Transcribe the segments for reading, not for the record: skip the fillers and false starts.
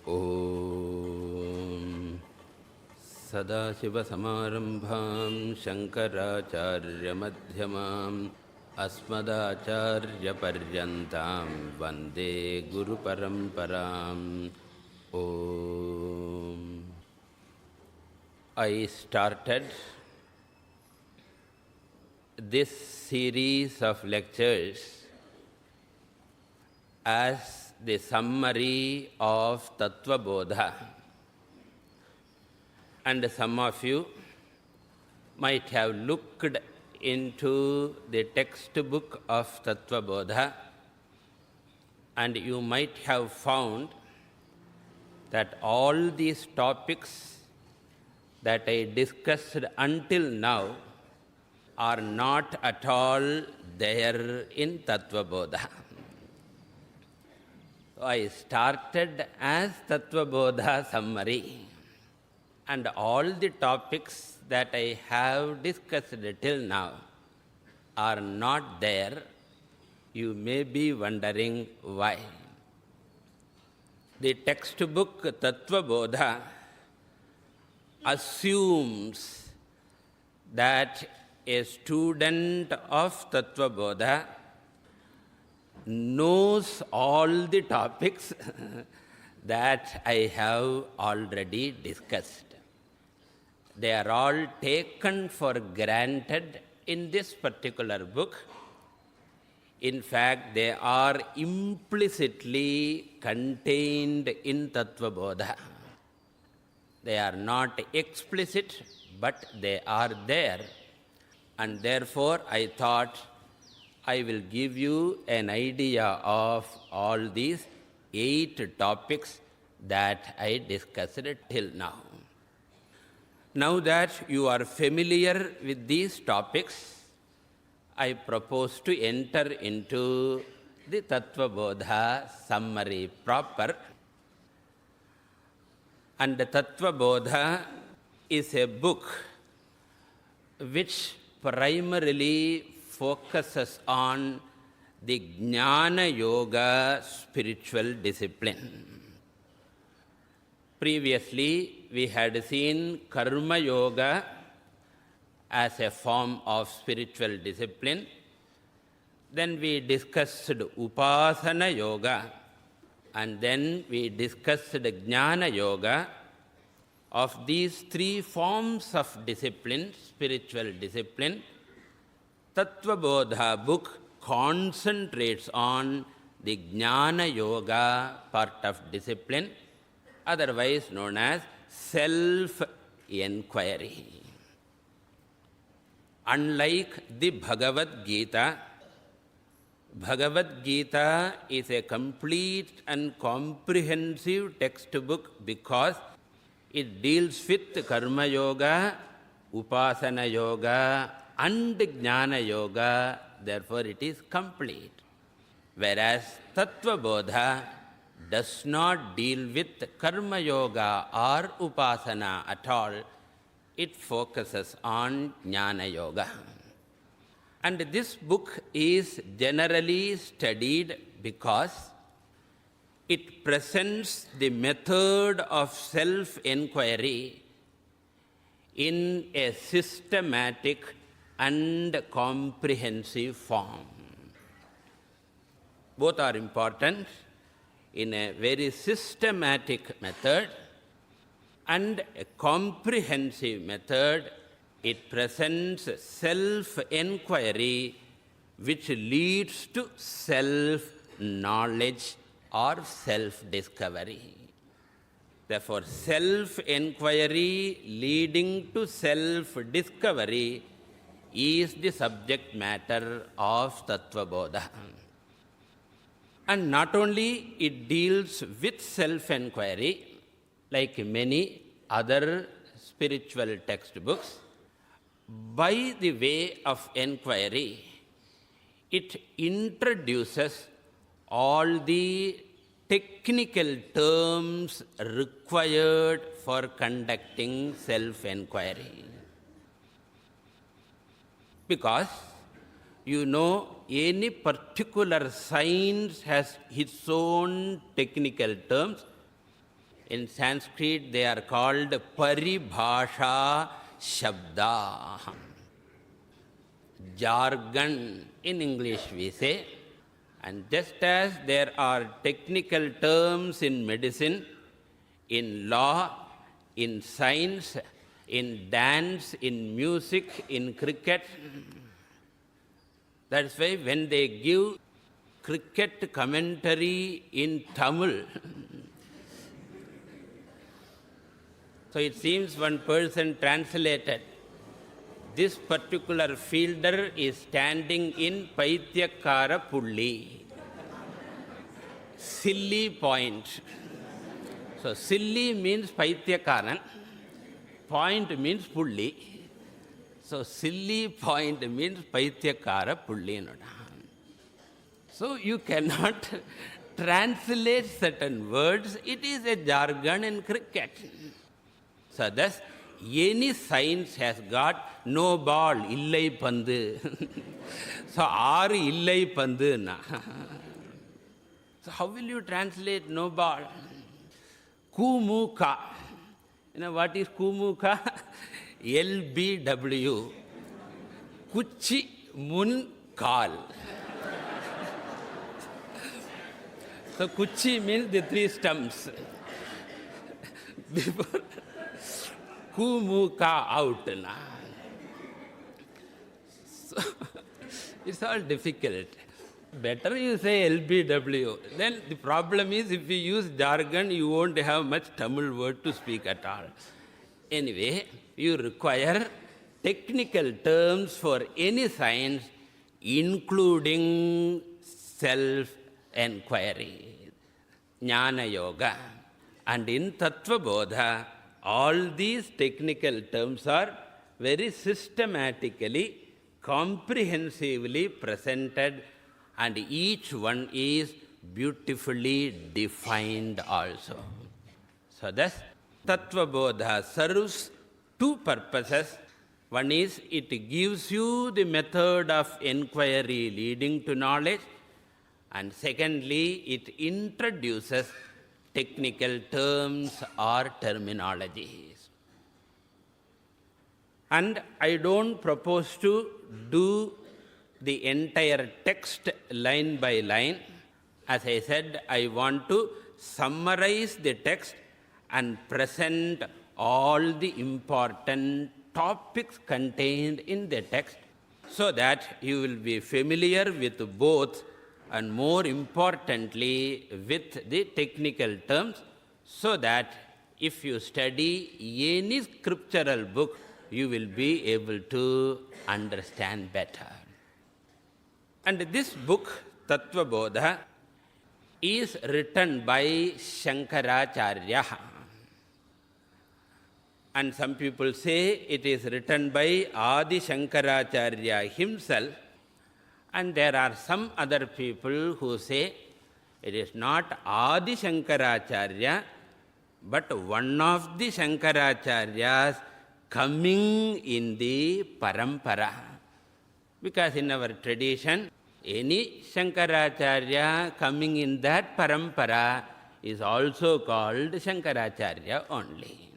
Om Sadashivasamarambham Shankaracharyamadhyamam Asmadacharyaparyantam Vande Guru Paramparam. Om. I started this series of lectures as the summary of Tatva Bodha, and some of you might have looked into the textbook of Tatva Bodha, and you might have found that all these topics that I discussed until now are not at all there in Tatva Bodha. I started as Tatva Bodha summary, and all the topics that I have discussed till now are not there. You may be wondering why. The textbook Tatva Bodha assumes that a student of Tatva Bodha knows all the topics that I have already discussed. They are all taken for granted in this particular book. In fact, they are implicitly contained in Tatva Bodha. They are not explicit, but they are there. And therefore, I thought I will give you an idea of all these 8 topics that I discussed till now. Now that you are familiar with these topics, I propose to enter into the Tatva Bodha summary proper. And the Tatva Bodha is a book which primarily focuses on the Jnana Yoga spiritual discipline. Previously, we had seen Karma Yoga as a form of spiritual discipline. Then we discussed Upasana Yoga, and then we discussed Jnana Yoga. Of these 3 forms of discipline, spiritual discipline, Tatva Bodha book concentrates on the Jnana Yoga part of discipline, otherwise known as self-enquiry. Unlike the Bhagavad Gita, Bhagavad Gita is a complete and comprehensive textbook because it deals with Karma Yoga, Upasana Yoga, and Jnana Yoga, therefore it is complete. Whereas Tatva Bodha does not deal with Karma Yoga or Upasana at all. It focuses on Jnana Yoga. And this book is generally studied because it presents the method of self-enquiry in a systematic and comprehensive form. Both are important. In a very systematic method and a comprehensive method, it presents self-enquiry which leads to self-knowledge or self-discovery. Therefore, self-enquiry leading to self-discovery is the subject matter of Tatva Bodha. And not only it deals with self-enquiry, like many other spiritual textbooks, by the way of enquiry, it introduces all the technical terms required for conducting self-enquiry. Because any particular science has its own technical terms, In Sanskrit, they are called paribhasha shabda. Jargon, in English we say. And just as there are technical terms in medicine, in law, in science, in dance, in music, in cricket, that's why when they give cricket commentary in Tamil, so it seems one person translated, this particular fielder is standing in Paityakara Pulli, silly point. So silly means Paityakaran, point means Pulli. So silly point means Paityakara Pulli. So you cannot translate certain words. It is a jargon in cricket. So thus, any science has got no ball, illai pandu. So, aru illai pandu na. So how will you translate no ball? Kumuka. You know what is Kumuka? LBW. Kuchi mun kal. So Kuchi means the three stumps. Before Kumuka out. So, it's all difficult. Better you say LBW. Then the problem is if you use jargon, you won't have much Tamil word to speak at all. Anyway, you require technical terms for any science, including self-enquiry, Jnana Yoga. And in Tatva Bodha, all these technical terms are very systematically, comprehensively presented, and each one is beautifully defined also. So thus, Tatva Bodha serves two purposes. One is it gives you the method of enquiry leading to knowledge, and secondly, it introduces technical terms or terminologies. And I don't propose to do the entire text line by line. As I said, I want to summarize the text and present all the important topics contained in the text so that you will be familiar with both and more importantly with the technical terms, so that if you study any scriptural book, you will be able to understand better. And this book, Tatva Bodha, is written by Shankaracharya. And some people say it is written by Adi Shankaracharya himself. And there are some other people who say it is not Adi Shankaracharya, but one of the Shankaracharyas coming in the Parampara. Because in our tradition, any Shankaracharya coming in that Parampara is also called Shankaracharya only.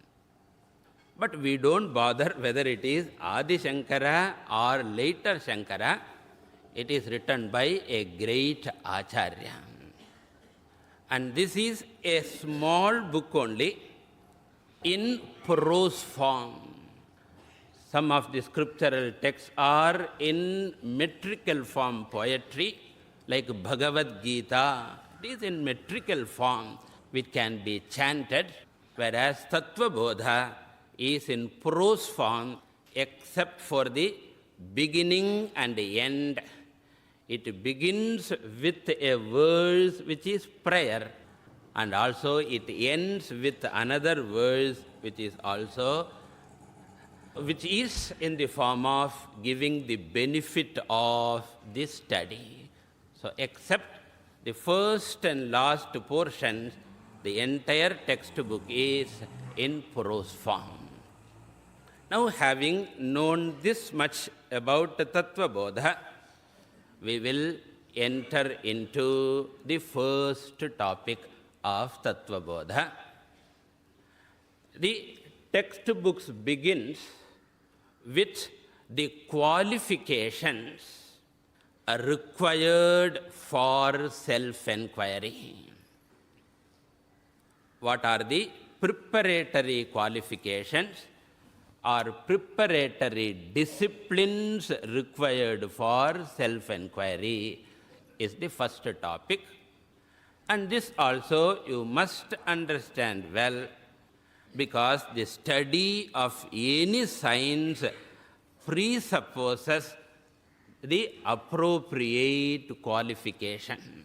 But we don't bother whether it is Adi Shankara or later Shankara. It is written by a great Acharya. And this is a small book only in prose form. Some of the scriptural texts are in metrical form poetry, like Bhagavad Gita. It is in metrical form, which can be chanted, whereas Tatva Bodha is in prose form, except for the beginning and the end. It begins with a verse which is prayer, and also it ends with another verse which is in the form of giving the benefit of this study. So except the first and last portions, the entire textbook is in prose form. Now, having known this much about Tatva Bodha, we will enter into the first topic of Tatva Bodha, The textbooks begins with the qualifications are required for self-enquiry. What are the preparatory qualifications or preparatory disciplines required for self-enquiry is the first topic. And this also you must understand well, because the study of any science presupposes the appropriate qualification.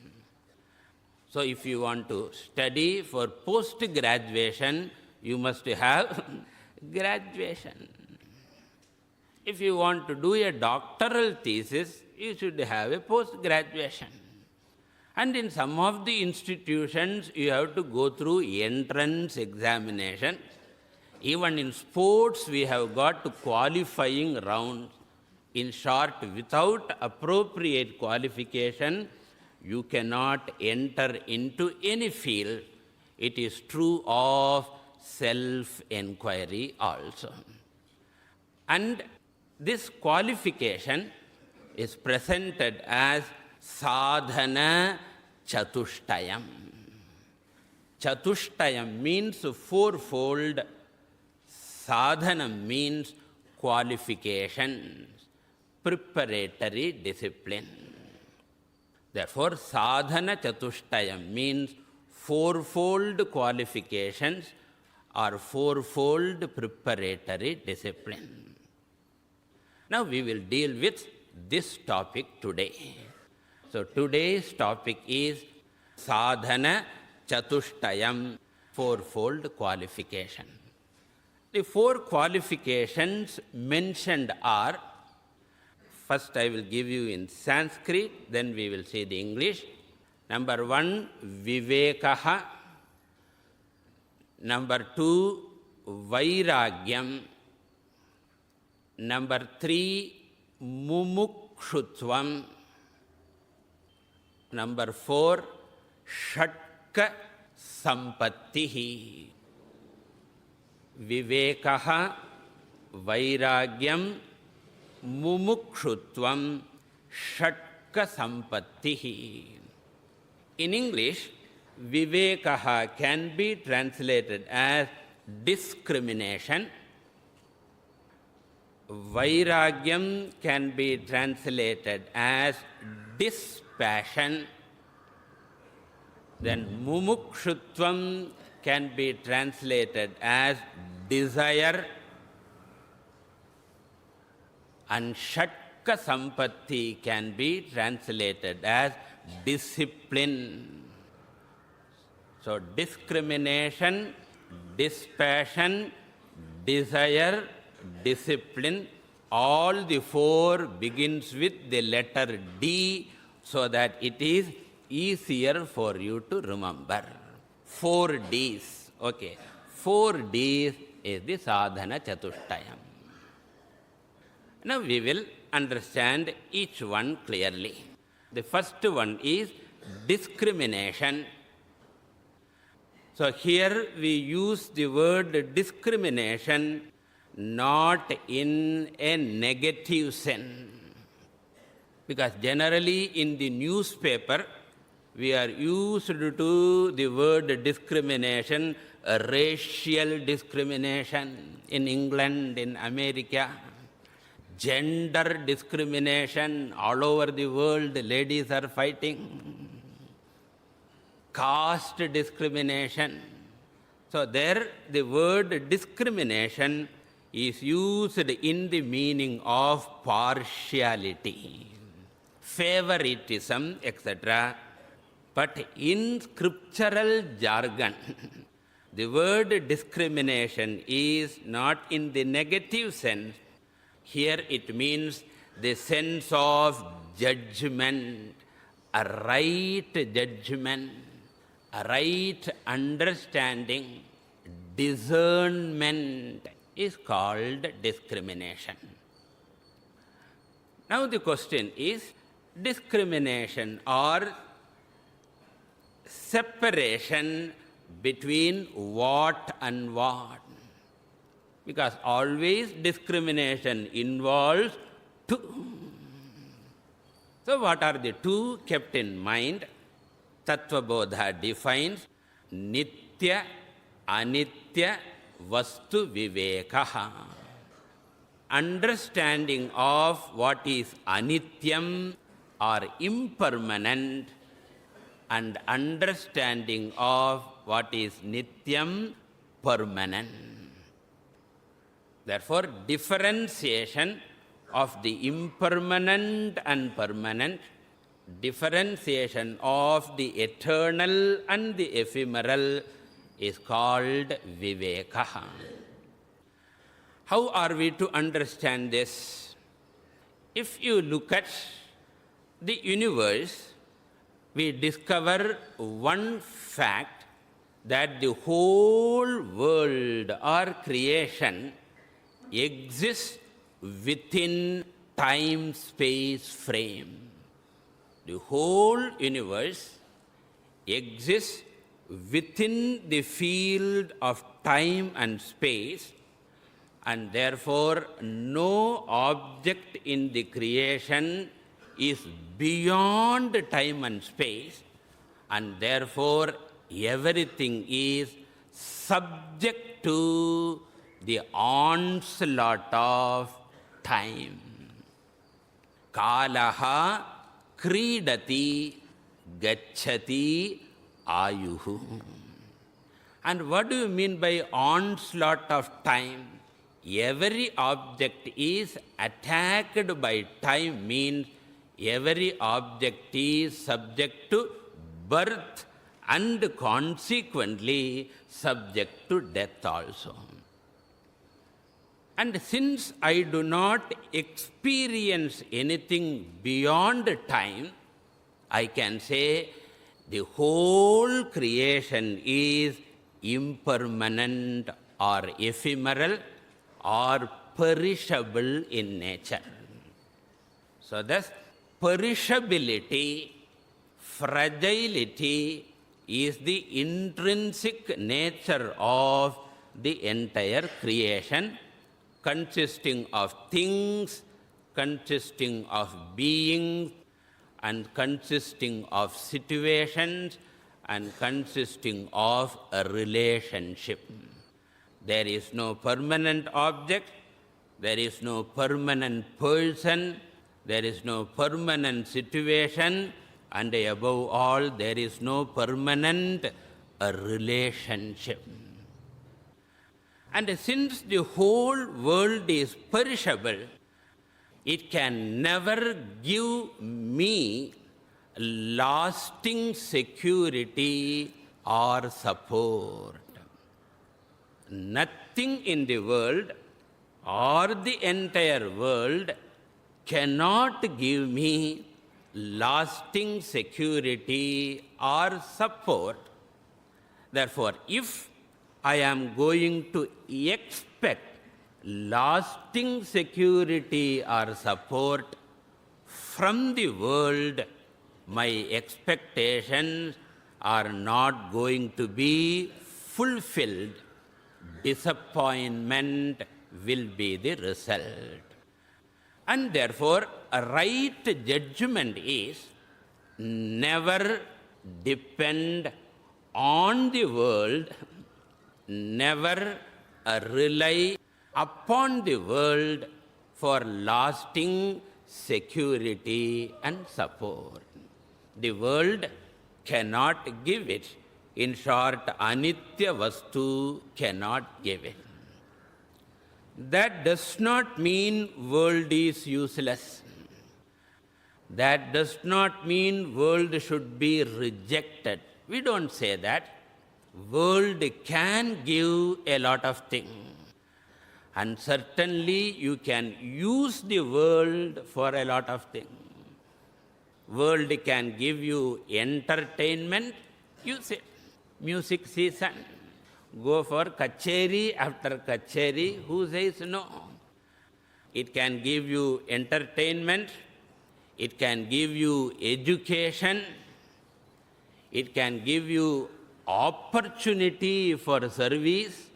So if you want to study for post-graduation, you must have graduation. If you want to do a doctoral thesis, you should have a post-graduation. And in some of the institutions, you have to go through entrance examination. Even in sports, we have got qualifying rounds. In short, without appropriate qualification, you cannot enter into any field. It is true of self-enquiry also. And this qualification is presented as Sadhana Catushtayam. Catushtayam means fourfold. Sadhana means qualifications, preparatory discipline. Therefore, Sadhana Catushtayam means fourfold qualifications or fourfold preparatory discipline. Now we will deal with this topic today. So today's topic is Sadhana Catushtayam, fourfold qualification. The four qualifications mentioned are, first I will give you in Sanskrit, then we will see the English. Number 1, Vivekaha. Number 2, Vairagyam. Number 3, Mumukshutvam. Number 4, Shatka Sampattih. Vivekaha, Vairagyam, Mumukshutvam, Shatka Sampattih. In English, Vivekaha can be translated as discrimination. Vairagyam can be translated as dispassion. Then Mumukshutvam can be translated as desire. And Shatka Sampattih can be translated as discipline. So discrimination, dispassion, desire, discipline, all the four begins with the letter D, so that it is easier for you to remember. 4 Ds. Okay. 4 Ds is the Sadhana Catushtayam. Now we will understand each one clearly. The first one is discrimination. So here we use the word discrimination not in a negative sense. Because generally in the newspaper, we are used to the word discrimination, racial discrimination in England, in America, gender discrimination, all over the world, ladies are fighting, caste discrimination. So there the word discrimination is used in the meaning of partiality, favoritism, etc. But in scriptural jargon, the word discrimination is not in the negative sense. Here it means the sense of judgment, a right judgment, a right understanding, discernment is called discrimination. Now the question is, discrimination or separation between what and what. because always discrimination involves two. So what are the two kept in mind? Tatva Bodha defines Nitya, Anitya, Vastu Vivekaha. Understanding of what is Anityam or impermanent and understanding of what is Nityam, permanent. Therefore, differentiation of the impermanent and permanent, differentiation of the eternal and the ephemeral is called Vivekaha. How are we to understand this? If you look at the universe, we discover one fact, that the whole world or creation exists within time-space frame. The whole universe exists within the field of time and space, and therefore no object in the creation is beyond time and space, and therefore everything is subject to the onslaught of time. Kalaha kridati gacchati ayuhu. And what do you mean by onslaught of time? Every object is attacked by time means every object is subject to birth and consequently subject to death also. And since I do not experience anything beyond time, I can say the whole creation is impermanent or ephemeral or perishable in nature. So thus, perishability, fragility is the intrinsic nature of the entire creation, consisting of things, consisting of beings, and consisting of situations, and consisting of a relationship. There is no permanent object, there is no permanent person, there is no permanent situation, and above all, there is no permanent relationship. And since the whole world is perishable, it can never give me lasting security or support. Nothing in the world or the entire world cannot give me lasting security or support. Therefore, if I am going to expect lasting security or support from the world, my expectations are not going to be fulfilled. Disappointment will be the result. And therefore, a right judgment is never depend on the world, never rely upon the world for lasting security and support. The world cannot give it. In short, Anitya Vastu cannot give it. That does not mean world is useless. That does not mean world should be rejected. We don't say that. World can give a lot of things. And certainly you can use the world for a lot of things. World can give you entertainment, use it. Music season. Go for kacheri after kacheri. Who says no? It can give you entertainment. It can give you education. It can give you opportunity for service.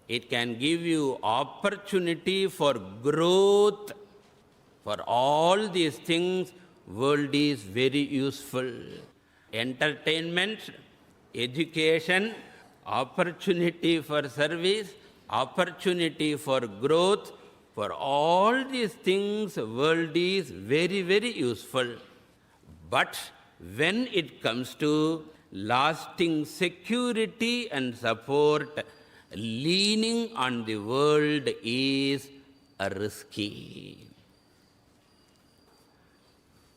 It can give you opportunity for growth. For all these things, world is very useful. Entertainment, education, opportunity for service, opportunity for growth. For all these things, world is very, very useful. But when it comes to lasting security and support, leaning on the world is risky.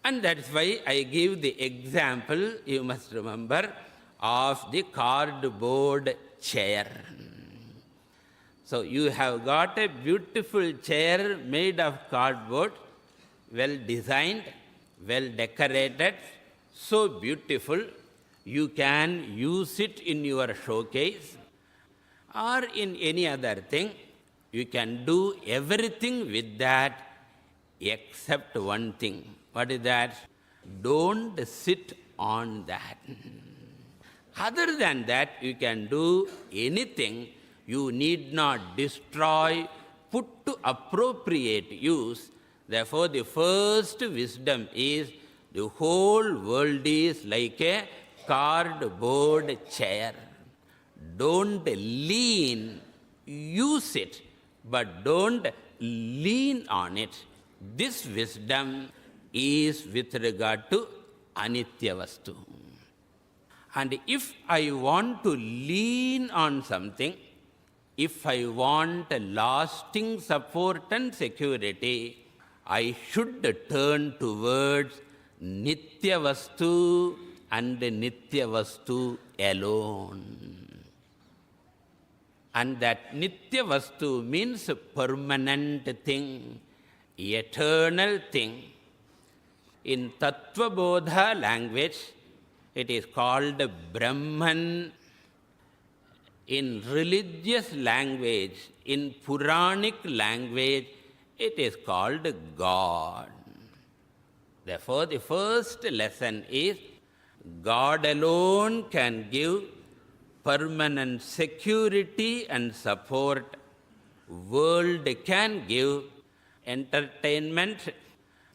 And that's why I give the example, you must remember, of the cardboard chair. So you have got a beautiful chair made of cardboard, well designed, well decorated, so beautiful. You can use it in your showcase or in any other thing. You can do everything with that except one thing. What is that? Don't sit on that. Other than that, you can do anything. You need not destroy, put to appropriate use. Therefore, the first wisdom is the whole world is like a cardboard chair. Don't lean, use it, but don't lean on it. This wisdom is with regard to anitya vastu. And if I want to lean on something, if I want a lasting support and security, I should turn towards nitya vastu and nitya vastu alone. And that nitya vastu means a permanent thing, eternal thing. In Tatva Bodha language, it is called Brahman. In religious language, in Puranic language, it is called God. Therefore, the first lesson is God alone can give permanent security and support. World can give entertainment,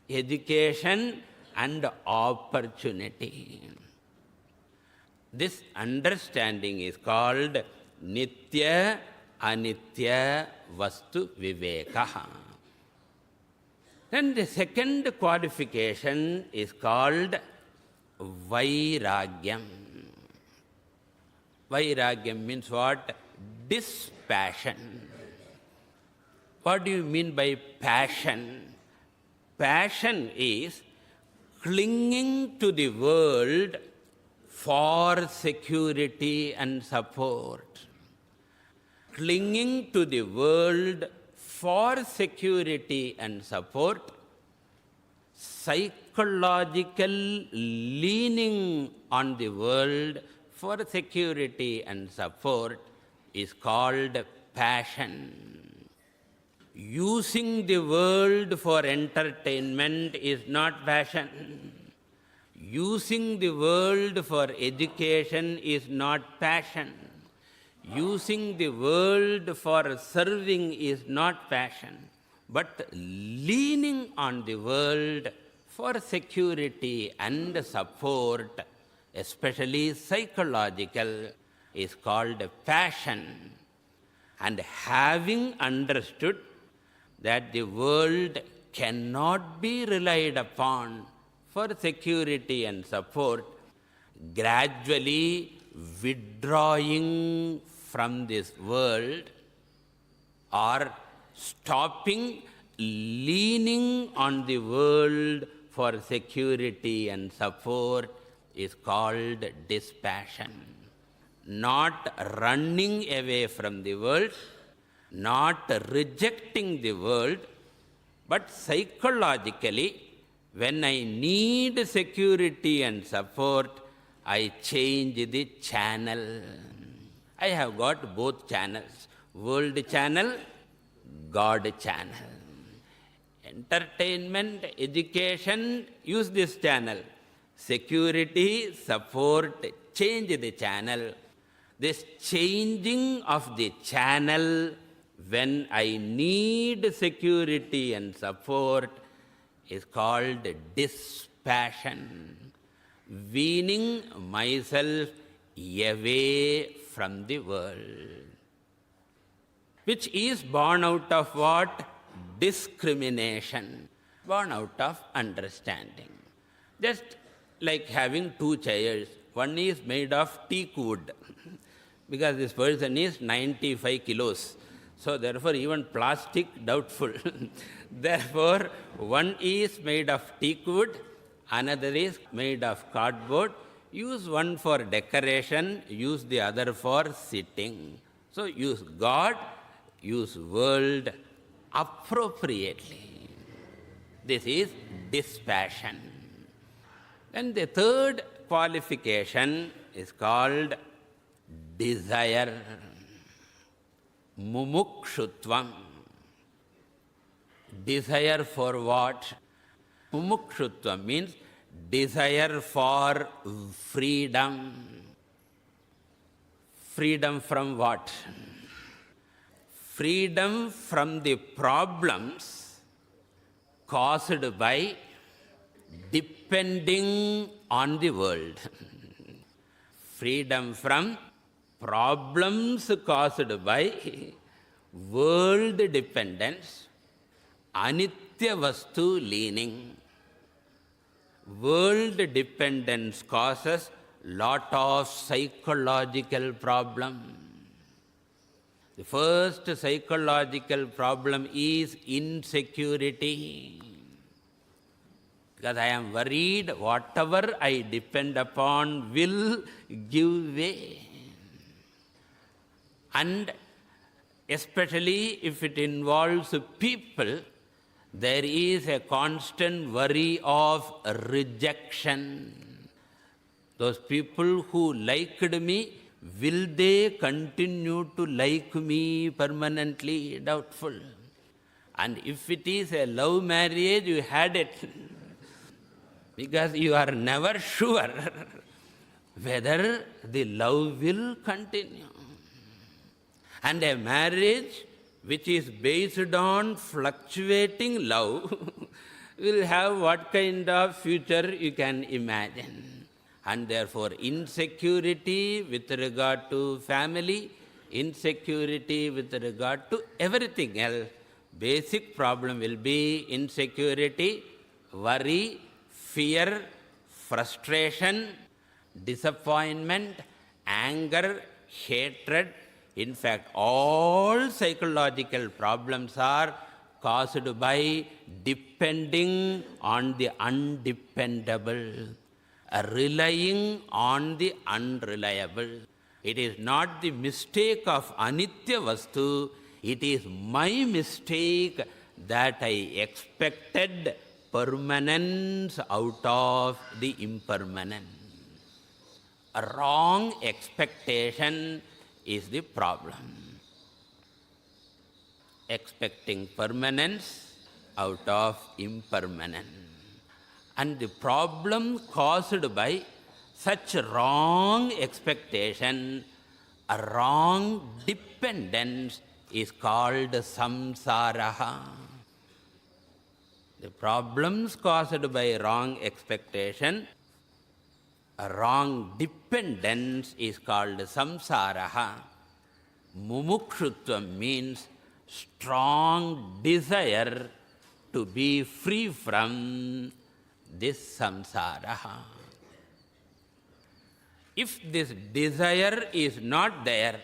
education, and opportunity. This understanding is called Nitya Anitya Vastu Viveka. Then the second qualification is called Vairagyam. Vairagyam means what? Dispassion. What do you mean by passion? Passion is clinging to the world for security and support. Clinging to the world for security and support, psychological leaning on the world for security and support is called passion. Using the world for entertainment is not passion. Using the world for education is not passion. Using the world for serving is not passion. But leaning on the world for security and support, especially psychological, is called passion. And having understood that the world cannot be relied upon for security and support, gradually withdrawing from this world or stopping leaning on the world for security and support is called dispassion. Not running away from the world, not rejecting the world, but psychologically, when I need security and support, I change the channel. I have got both channels, world channel, God channel. Entertainment, education, use this channel. Security, support, change the channel. This changing of the channel when I need security and support is called dispassion, weaning myself away from the world, which is born out of what? Discrimination, born out of understanding. Just like having two chairs. One is made of teak wood, because this person is 95 kilos. So therefore even plastic doubtful. Therefore one is made of teak wood, another is made of cardboard. Use one for decoration, use the other for sitting. So use God, use world appropriately. This is dispassion. Then the third qualification is called desire, mumukshutvam. Desire for what? Mumukshutvam means desire for freedom. Freedom from what? Freedom from the problems caused by depending on the world. Freedom from problems caused by world dependence, anitya vastu leaning. World dependence causes lot of psychological problem. The first psychological problem is insecurity. Because I am worried whatever I depend upon will give way. And especially if it involves people, there is a constant worry of rejection. Those people who liked me, will they continue to like me permanently? Doubtful. And if it is a love marriage, you had it. Because you are never sure whether the love will continue. And a marriage which is based on fluctuating love will have what kind of future you can imagine. And therefore insecurity with regard to family, insecurity with regard to everything else. Basic problem will be insecurity, worry, fear, frustration, disappointment, anger, hatred. In fact, all psychological problems are caused by depending on the undependable, relying on the unreliable. It is not the mistake of anitya vastu, it is my mistake that I expected permanence out of the impermanent. A wrong expectation is the problem. Expecting permanence out of impermanent. And the problem caused by such wrong expectation, a wrong dependence is called samsaraha. The problems caused by wrong expectation, a wrong dependence is called samsaraha. Mumukshutvam means strong desire to be free from this samsaraha. If this desire is not there,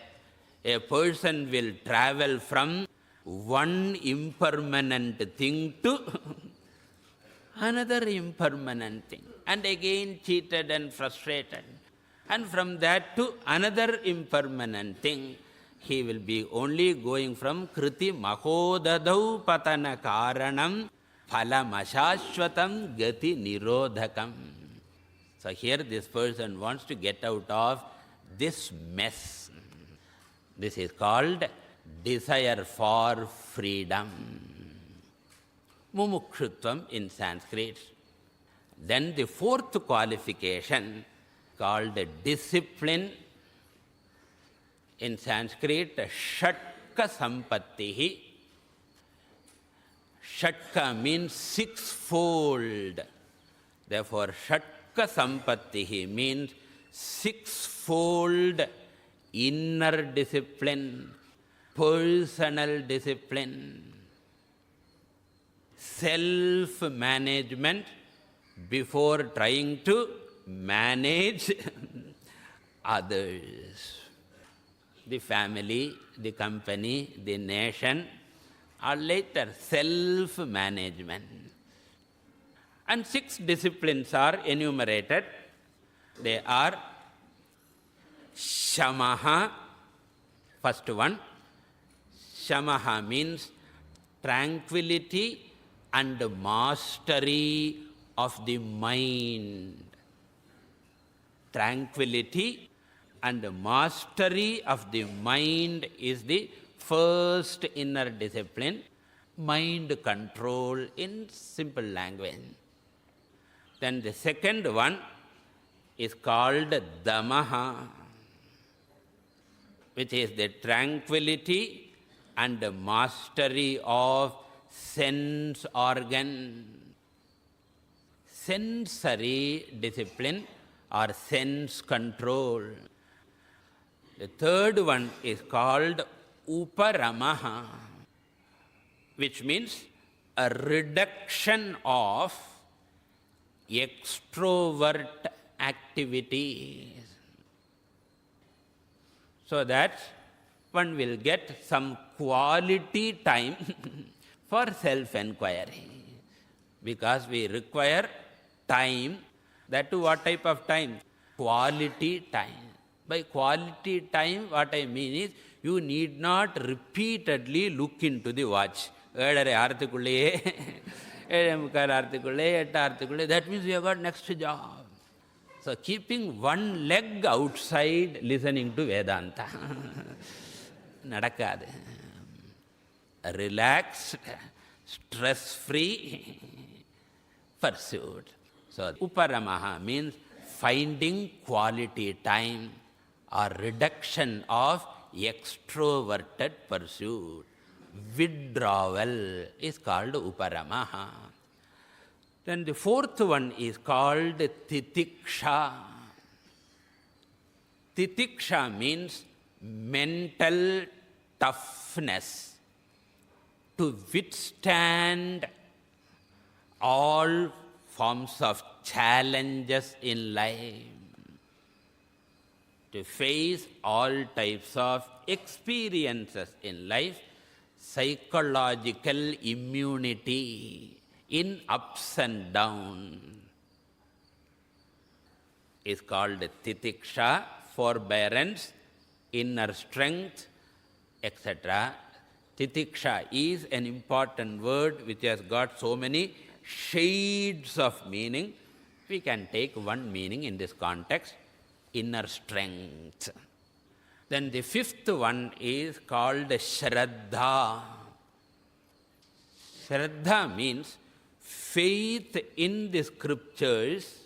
a person will travel from one impermanent thing to another impermanent thing, and again cheated and frustrated. And from that to another impermanent thing, he will be only going from kriti mahodadau patana karanam phalamashashvatam gati nirodhakam. So here this person wants to get out of this mess. This is called desire for freedom. Mumukshutvam in Sanskrit. Then the fourth qualification called discipline, In Sanskrit, Shatka Sampattih. Shatka means sixfold. Therefore, Shatka Sampattih means sixfold inner discipline, personal discipline, self-management before trying to manage others. The family, the company, the nation, or later self-management. And 6 disciplines are enumerated. They are Shamaha, first one. Shamaha means tranquility and mastery of the mind. Tranquility and mastery of the mind is the first inner discipline. Mind control in simple language. Then the second one is called Damaha, which is the tranquility and mastery of sense organ. Sensory discipline or sense control. The third one is called Uparamaha, which means a reduction of extrovert activities, so that one will get some quality time for self-enquiry. Because we require time. That too, what type of time? Quality time. By quality time, what I mean is, you need not repeatedly look into the watch. That means you have got next job. So keeping one leg outside listening to Vedanta. Nadakadu. Relaxed, stress-free pursuit. So Uparamaha means finding quality time or reduction of extroverted pursuit. Withdrawal is called Uparamaha. Then the fourth one is called Titiksha. Titiksha means mental toughness to withstand all forms of challenges in life, to face all types of experiences in life, psychological immunity in ups and downs is called Titiksha, forbearance, inner strength, etc. Titiksha is an important word which has got so many shades of meaning. We can take one meaning in this context, inner strength. Then the fifth one is called Shraddha. Shraddha means faith in the scriptures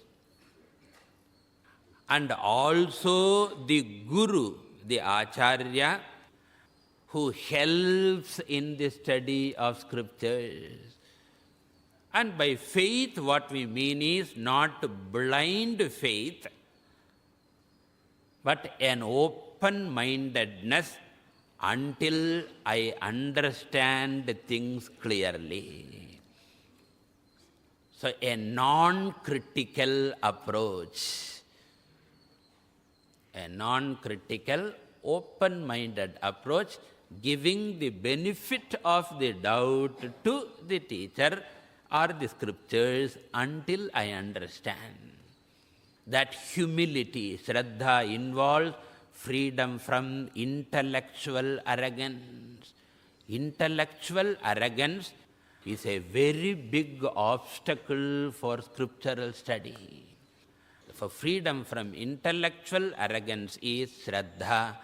and also the Guru, the Acharya, who helps in the study of scriptures. And by faith, what we mean is not blind faith, but an open-mindedness until I understand things clearly. So a non-critical approach, a non-critical, open-minded approach, giving the benefit of the doubt to the teacher or the scriptures until I understand. That humility, Shraddha, involves freedom from intellectual arrogance. Intellectual arrogance is a very big obstacle for scriptural study. For freedom from intellectual arrogance is Shraddha.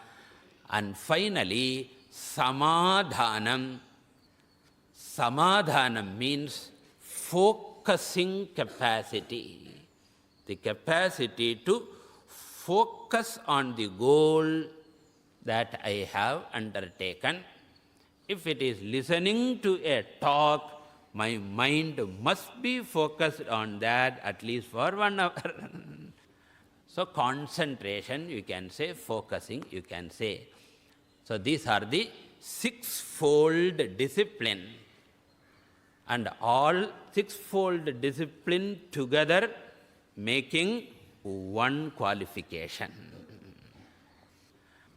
And finally, Samadhanam. Samadhanam means focusing capacity. The capacity to focus on the goal, that I have undertaken. If it is listening to a talk, my mind must be focused on that at least for 1 hour. So concentration, you can say, focusing, you can say. So these are the sixfold discipline. And all sixfold discipline together making one qualification.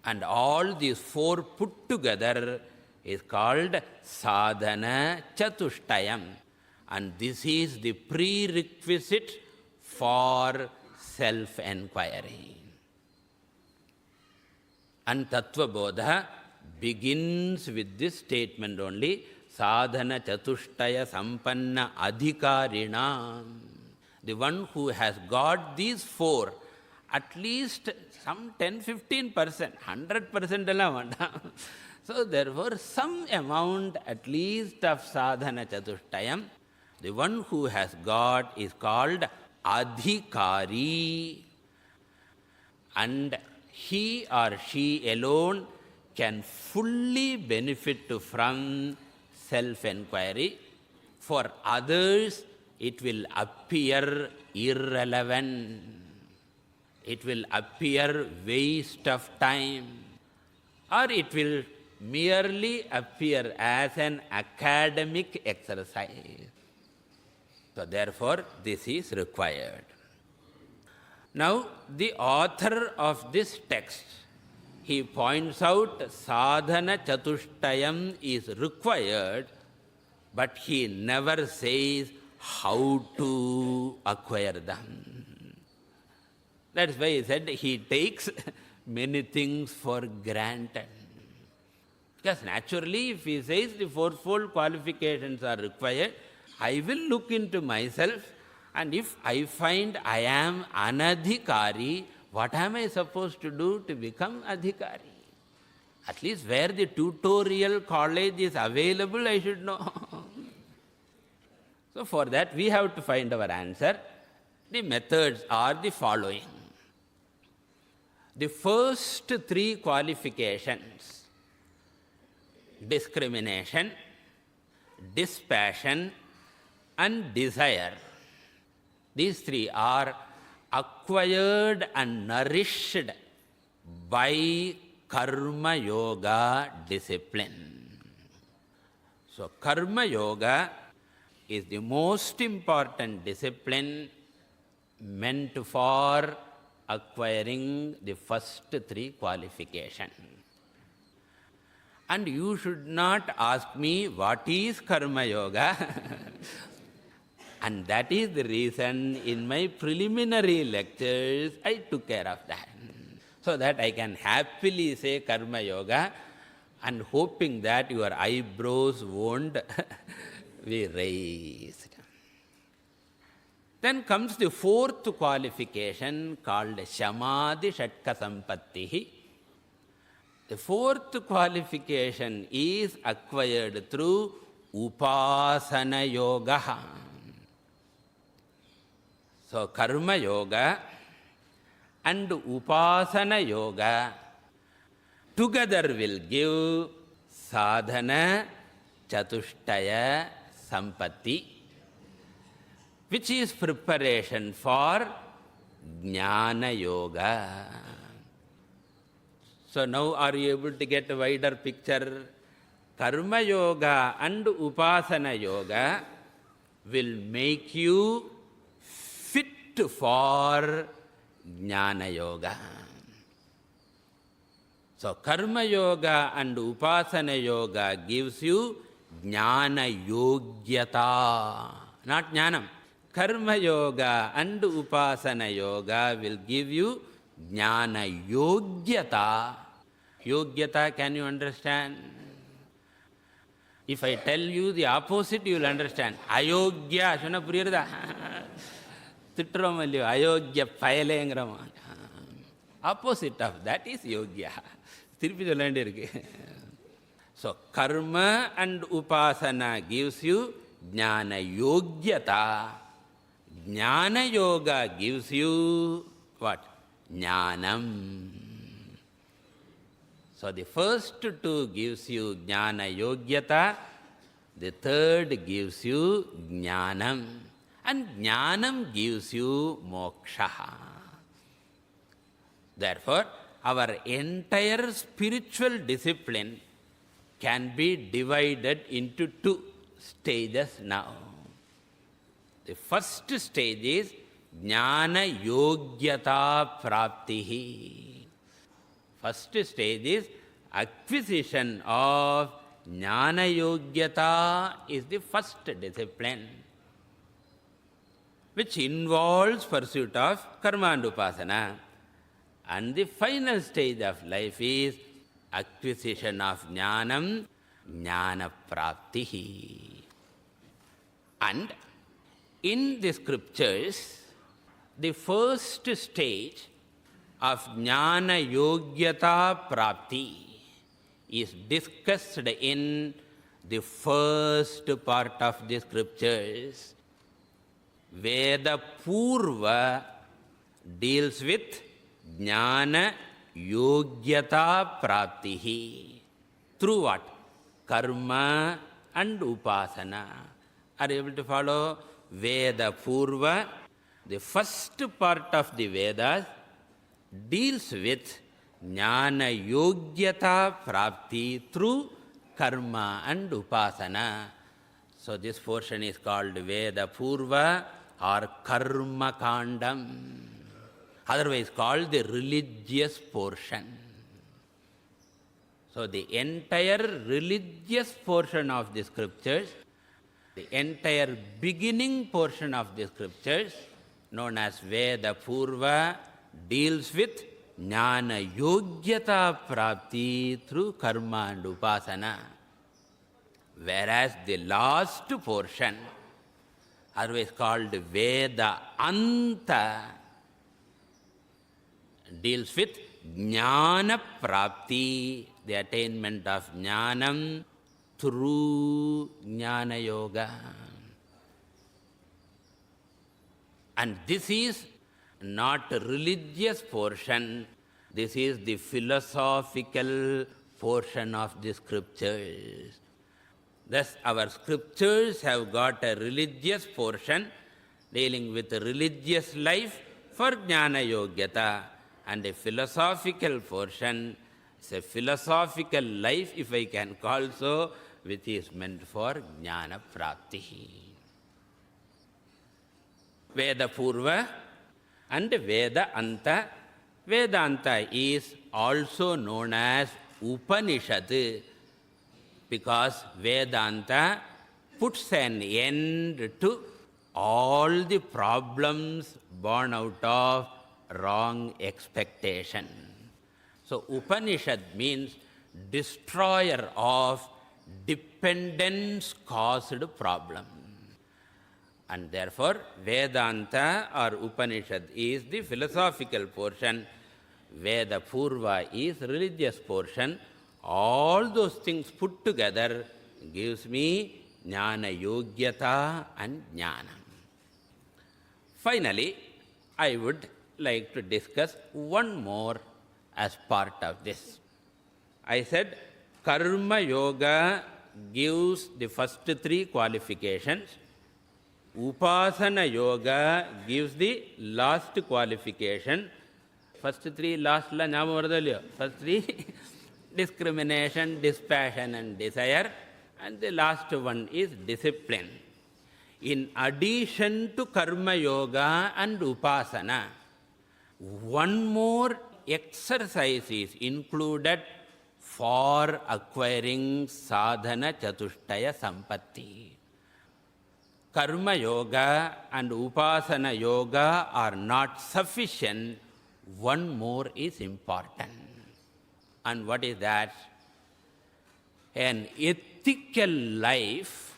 And all these four put together is called Sadhana Catushtayam. And this is the prerequisite for self-enquiry. And Tatva Bodha begins with this statement only, Sadhana Catushtaya Sampanna Adhikarina. The one who has got these four, at least some 10-15%, 100% So therefore, some amount at least of sadhana chatushtayam, the one who has got is called adhikari. And he or she alone can fully benefit from self-enquiry. For others, it will appear irrelevant. It will appear waste of time. Or it will merely appear as an academic exercise. So therefore, this is required. Now, the author of this text, he points out sadhana chatushtayam is required, but he never says how to acquire them. That's why he said he takes many things for granted. Because naturally, if he says the fourfold qualifications are required, I will look into myself, and if I find I am anadhikari, what am I supposed to do to become adhikari? At least where the tutorial college is available, I should know. So for that, we have to find our answer. The methods are the following. The first three qualifications, discrimination, dispassion, and desire, these three are acquired and nourished by karma yoga discipline. So karma yoga is the most important discipline meant for acquiring the first three qualifications. And you should not ask me what is karma yoga. And that is the reason in my preliminary lectures I took care of that. So that I can happily say karma yoga, and hoping that your eyebrows won't be raised. Then comes the fourth qualification called Shamadhi Shatka Sampattih. The fourth qualification is acquired through Upasana Yoga. So Karma Yoga and Upasana Yoga together will give Sadhana Catushtaya Sampattih, which is preparation for Jnana Yoga. So now are you able to get a wider picture? Karma Yoga and Upasana Yoga will make you fit for Jnana Yoga. So Karma Yoga and Upasana Yoga gives you Jnana Yogyata, not Jnanam. Karma Yoga and Upasana Yoga will give you Jnana Yogyata. Yogyata, can you understand? If I tell you the opposite, you will understand. Ayogya, shuna puriyarda. Thitrom alliyo, ayogya payalengrama. Opposite of that is yogya. Thirupi sollandi irukku. So karma and upasana gives you Jnana Yogyata. Jnana Yoga gives you what? Jnanam. So the first two gives you jnana yogyata, the third gives you jnanam, and jnanam gives you moksha. Therefore, our entire spiritual discipline can be divided into two stages now. The first stage is jnana yogyata praptihi. First stage is acquisition of jnana yogyata is the first discipline, which involves pursuit of karma and upasana. And the final stage of life is acquisition of jnanam, jnana praptihi. And in the scriptures, the first stage of jnana yogyata prapti is discussed in the first part of the scriptures. Veda Purva deals with jnana yogyata praptihi. Through what? Karma and upasana. Are you able to follow? Veda Purva, the first part of the Vedas, deals with jnana yogyata prapti through karma and upasana. So this portion is called Veda Purva or Karma Kandam, otherwise called the religious portion. So the entire religious portion of the scriptures, the entire beginning portion of the scriptures, known as Veda Purva, deals with jnana yogyata prapti through karma and upasana. Whereas the last portion, otherwise called Veda Anta, deals with jnana prapti, the attainment of jnanam through jnana yoga. And this is not a religious portion, this is the philosophical portion of the scriptures. Thus, our scriptures have got a religious portion dealing with a religious life for jnana yogyata, and a philosophical portion is a philosophical life, if I can call so, which is meant for jnana prapti. Veda Purva and Veda Anta. Vedanta is also known as Upanishad because Vedanta puts an end to all the problems born out of wrong expectation. So Upanishad means destroyer of dependence-caused problem. And therefore, Vedanta or Upanishad is the philosophical portion, Veda Purva is religious portion. All those things put together gives me jnana yogyata and jnana. Finally, I would like to discuss one more as part of this. I said karma yoga gives the first three qualifications. Upasana yoga gives the last qualification. First three, last la nyama varudalyo. First three, discrimination, dispassion and desire. And the last one is discipline. In addition to karma yoga and upasana, one more exercise is included for acquiring sadhana Catushtaya Sampattih. Karma yoga and upasana yoga are not sufficient. One more is important. And what is that? An ethical life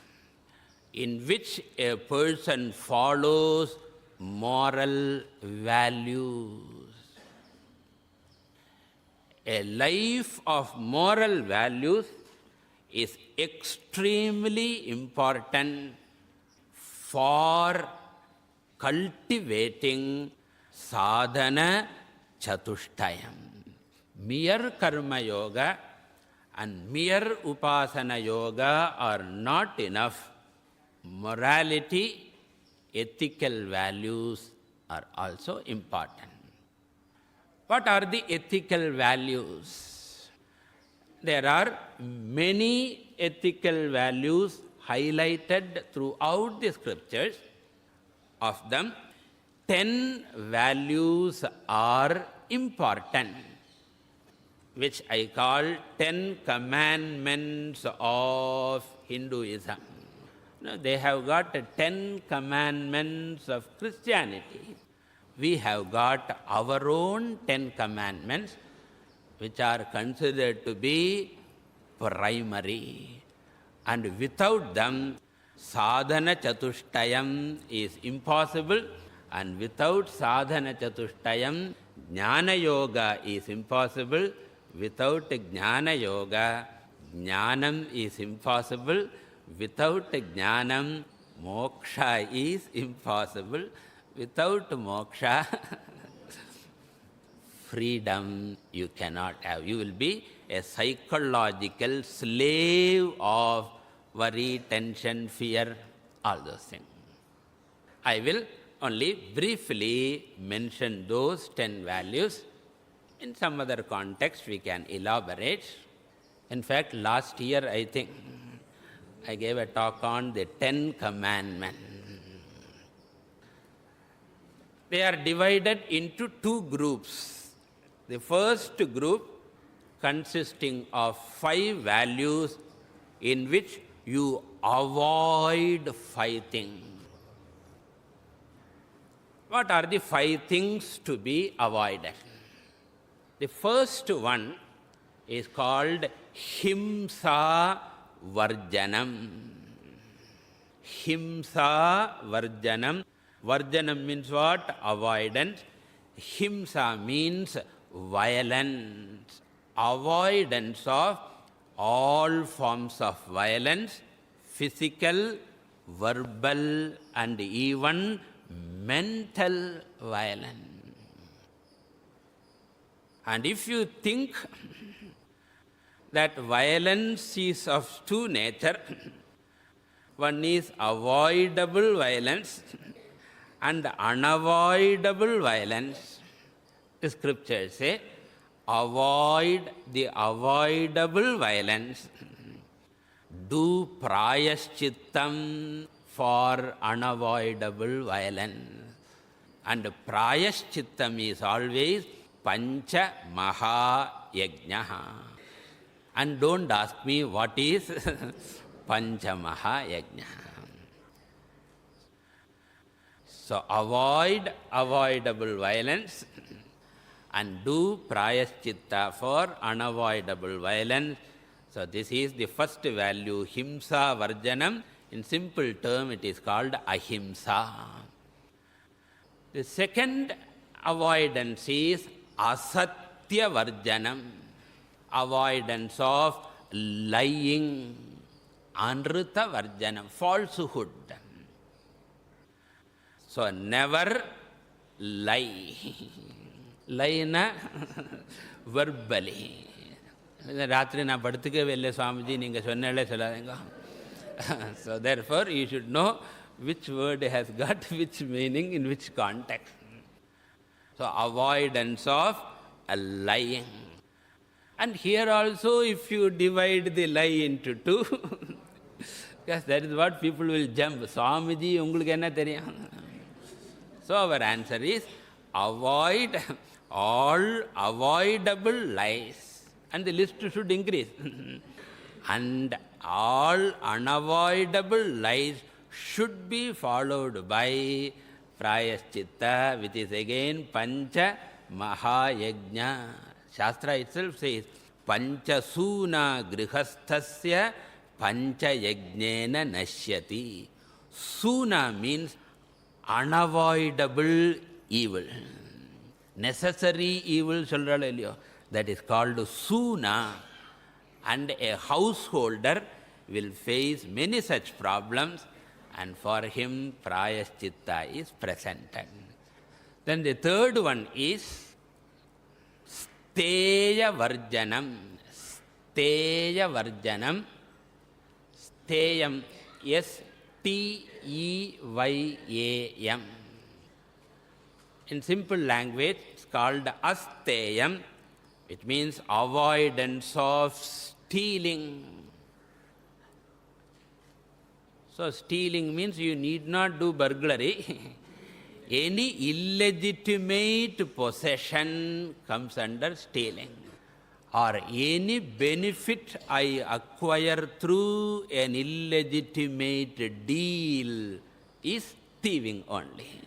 in which a person follows moral values. A life of moral values is extremely important for cultivating sadhana chatushtayam. mere karma yoga and mere upasana yoga are not enough. Morality, ethical values are also important. What are the ethical values? There are many ethical values highlighted throughout the scriptures. Of them, 10 values are important, which I call 10 commandments of Hinduism. Now, they have got 10 commandments of Christianity. We have got our own 10 commandments, which are considered to be primary. And without them, Sadhana Catushtayam is impossible, and without Sadhana Catushtayam, Jnana Yoga is impossible. Without Jnana Yoga, Jnanam is impossible. Without Jnanam, Moksha is impossible. Without Moksha, freedom you cannot have. You will be a psychological slave of worry, tension, fear, all those things. I will only briefly mention those 10 values. In some other context, we can elaborate. In fact, last year, I think, I gave a talk on the 10 commandments. They are divided into 2 groups. The first group consisting of 5 values in which you avoid 5 things. What are the 5 things to be avoided? The first one is called Himsa Varjanam. Himsa Varjanam. Varjanam means what? Avoidance. Himsa means violence. Avoidance of all forms of violence, physical, verbal, and even mental violence. And if you think that violence is of 2 natures, one is avoidable violence and unavoidable violence, the scriptures say, avoid the avoidable violence, do prayaschittam for unavoidable violence. And prayaschittam is always Pancha Maha Yajnaha. And don't ask me what is Pancha Maha Yajnaha. So avoid avoidable violence and do prayaschitta for unavoidable violence. So this is the first value, Himsa Varjanam. In simple term, it is called Ahimsa. The second avoidance is Asatya Varjanam, avoidance of lying, Anrita Varjanam, falsehood. So never lie. Lie na verbally. Ratri na paduthuke velle Swamiji neenga sonnale solladenga. So therefore you should know which word has got which meaning in which context. So avoidance of lying. And here also if you divide the lie into 2, because that is what people will jump. Swamiji ungalku enna theriyum? So our answer is avoid all avoidable lies. And the list should increase. And all unavoidable lies should be followed by prayaschitta, which is again Pancha Mahayajna. Shastra itself says, Pancha Suna Grihasthasya Pancha Yajnena Nashyati. Suna means unavoidable evil. Necessary evil, that is called Suna. And a householder will face many such problems, and for him prayaschitta is presented. Then the third one is Steya Varjanam. Steya Varjanam. Steyam. Steyam. In simple language, it's called Asteyam. It means avoidance of stealing. So stealing means you need not do burglary. Any illegitimate possession comes under stealing. Or any benefit I acquire through an illegitimate deal is thieving only.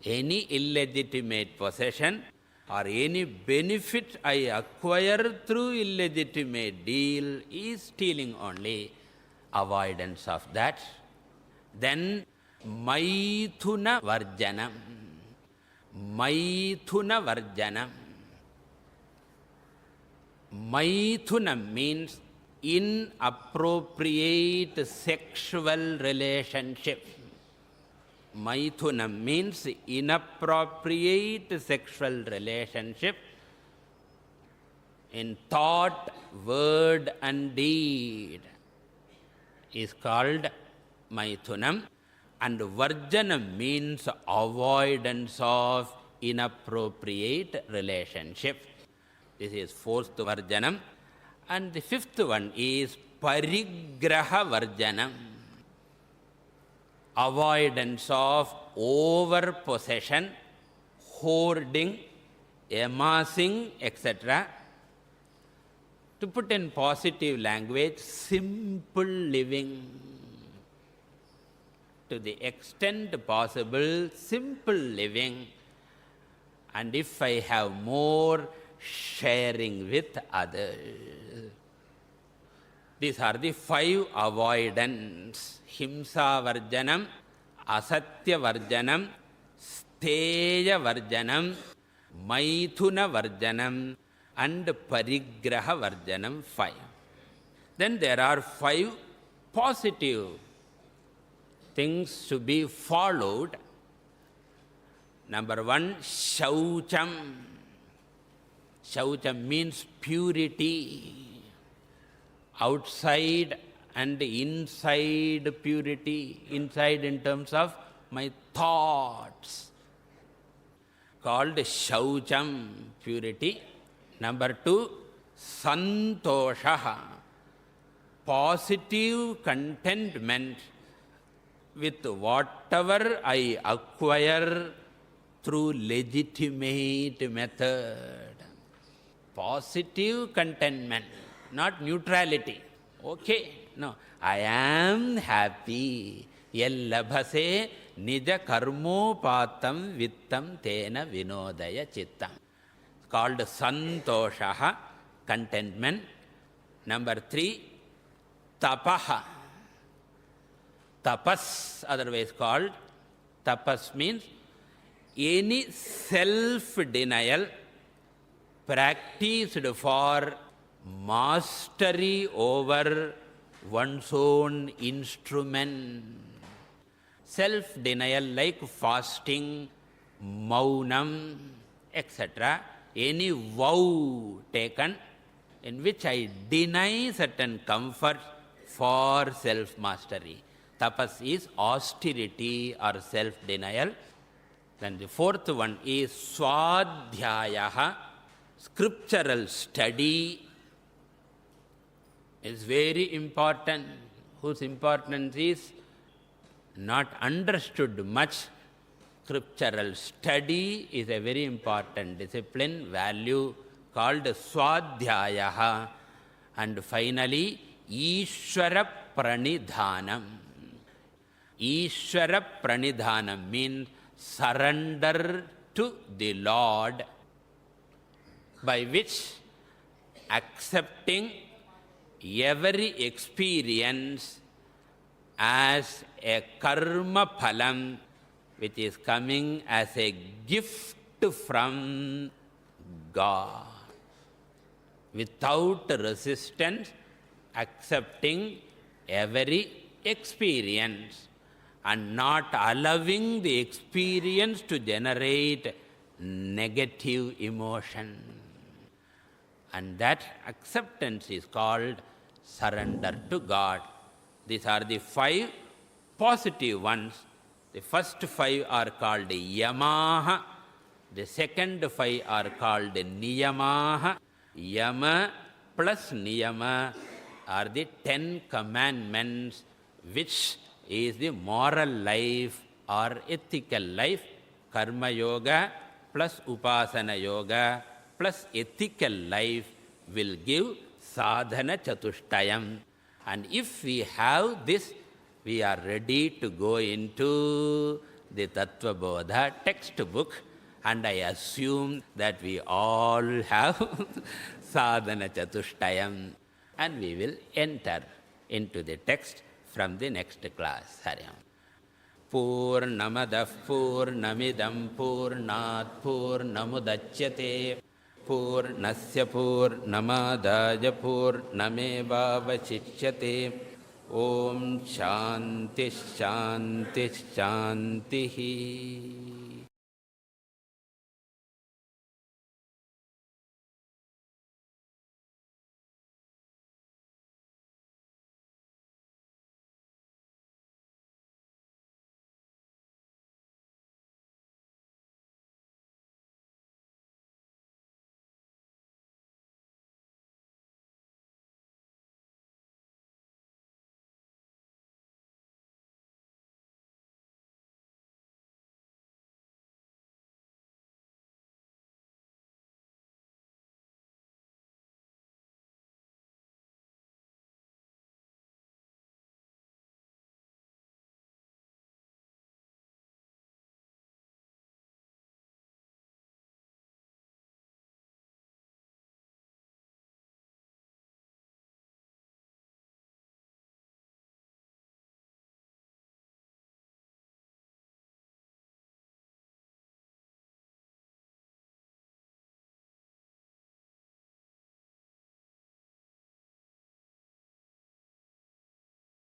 Any illegitimate possession or any benefit I acquire through illegitimate deal is stealing only. Avoidance of that. Then Maithuna Varjanam. Maithuna Varjanam. Maithunam means inappropriate sexual relationship. Maithunam means inappropriate sexual relationship in thought, word and deed is called Maithunam. And Varjanam means avoidance of inappropriate relationship. This is fourth Varjanam. And the fifth one is Parigraha Varjanam. Avoidance of over-possession, hoarding, amassing, etc. To put in positive language, simple living. To the extent possible, simple living. And if I have more, sharing with others. These are the 5 avoidance. Himsa Varjanam, Asatya Varjanam, Steya Varjanam, Maithuna Varjanam, and Parigraha Varjanam 5. Then there are 5 positive things to be followed. Number 1, Shaucham. Shaucham means purity. Outside and inside purity. Inside in terms of my thoughts. Called Shaucham, purity. Number 2, Santosha. Positive contentment with whatever I acquire through legitimate method. Positive contentment, not neutrality. Okay, no. I am happy. Yellabhase nija karmopatam vittam tena vinodaya chittam. It's called santoshaha, contentment. Number 3, tapaha. Tapas, otherwise called. Tapas means any self-denial practiced for mastery over one's own instrument. Self-denial like fasting, maunam, etc. Any vow taken in which I deny certain comfort for self-mastery. Tapas is austerity or self-denial. Then the fourth one is swadhyayaha. Scriptural study is very important, whose importance is not understood much. Scriptural study is a very important discipline, value called swadhyayaha. And finally, Ishvara Pranidhanam. Ishvara Pranidhanam means surrender to the Lord, by which accepting every experience as a karma phalam, which is coming as a gift from God. Without resistance, accepting every experience and not allowing the experience to generate negative emotion. And that acceptance is called surrender to God. These are the 5 positive ones. The first 5 are called yamaha. The second 5 are called niyamaha. Yama plus niyama are the 10 commandments, which is the moral life or ethical life. Karma yoga plus upasana yoga plus ethical life will give sadhana chatushtayam. And if we have this, we are ready to go into the Tatva Bodha textbook, and I assume that we all have sadhana chatushtayam, and we will enter into the text from the next class. Haryam. Purnamadah Purnamidam Purnat Purnamudachyate Purnasya Purnamadaya Purnamevavachishyate. Om Shanti Shanti Shanti.